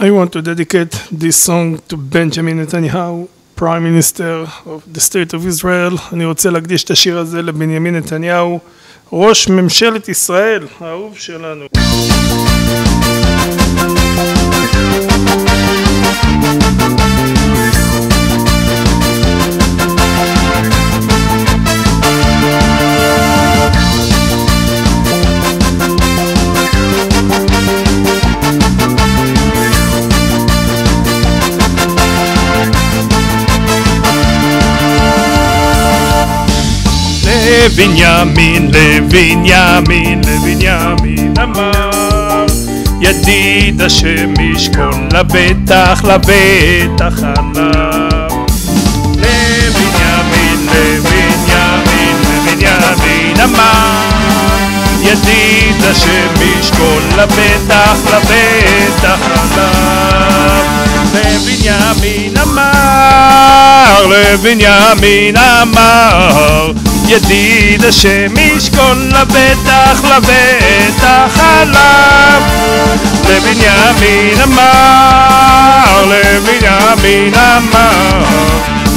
I want to dedicate this song to Benjamin Netanyahu, Prime Minister of the State of Israel. אני רוצה להקדיש את השיר הזה לבנימין נתניהו, ראש ממשלת ישראל, האהוב שלנו. לבנימין, לבנימין, לבנימין אמר, ידיד השם ישכון לבטח, לבטח עליו. לבנימין, לבנימין, לבנימין אמר, ידיד השם ישכון לבטח, לבטח עליו. לבנימין אמר, לבנימין אמר, ידיד השם ישכון לבטח, לבטח עליו. לבנימין אמר, לבנימין אמר,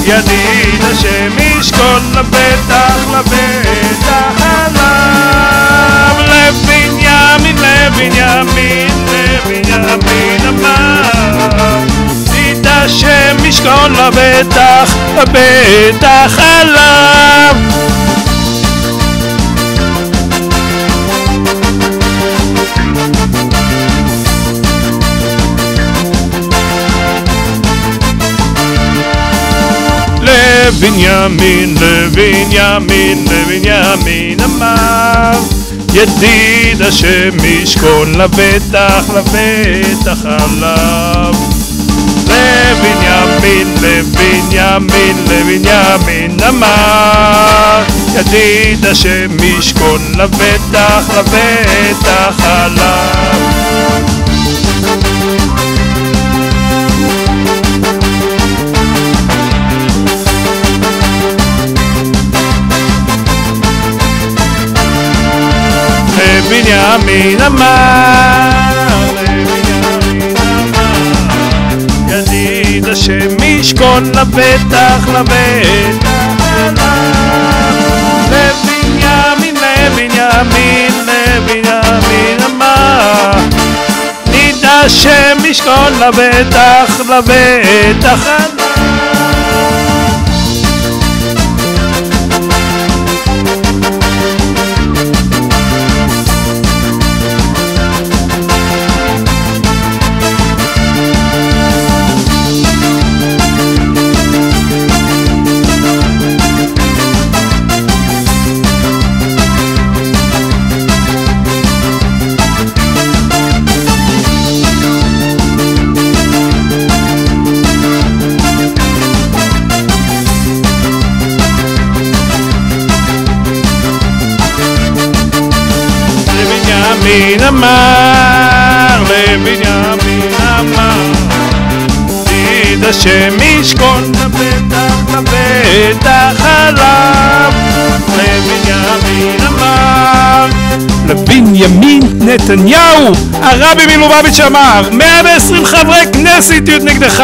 ידיד השם ישכון לבטח, לבטח עליו. לבנימין, לבנימין, לבנימין אמר, ידיד השם ישכון לבטח, לבטח עליו. לבנימין, לבנימין, לבנימין אמר, ידיד השם ישכון לבטח, לבטח עליו. לבנימין, לבנימין, לבנימין אמר, ידיד השם ישכון לבטח, לבטח עליו. לבנימין אמר, לבנימין אמר, ידיד השם ישכון לבטח, לבטח עליו. לבנימין, לבנימין, לבנימין אמר, ידיד השם ישכון לבטח, לבטח עליו. לבנימין אמר, לבנימין אמר, ידיד השם ישכון לבטח, לבטח עליו. לבנימין אמר, לבנימין נתניהו, הרבי מלובביץ' אמר, 120 חברי כנסת יהיו נגדך.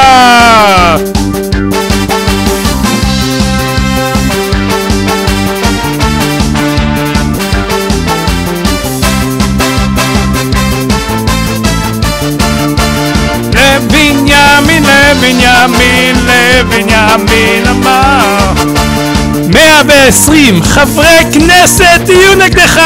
לבנימין, לבנימין, לבנימין אמר, 120 חברי כנסת יהיו נגדך.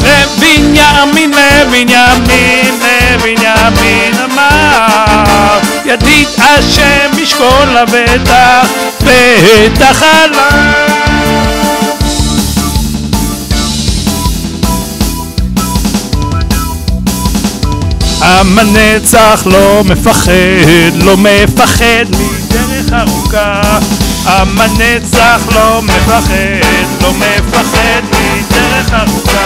לבנימין, לבנימין, לבנימין אמר, ידיד השם ישכון לבטח, בטח עליו. עם הנצח לא מפחד, לא מפחד מדרך ארוכה. עם הנצח לא מפחד, לא מפחד מדרך ארוכה.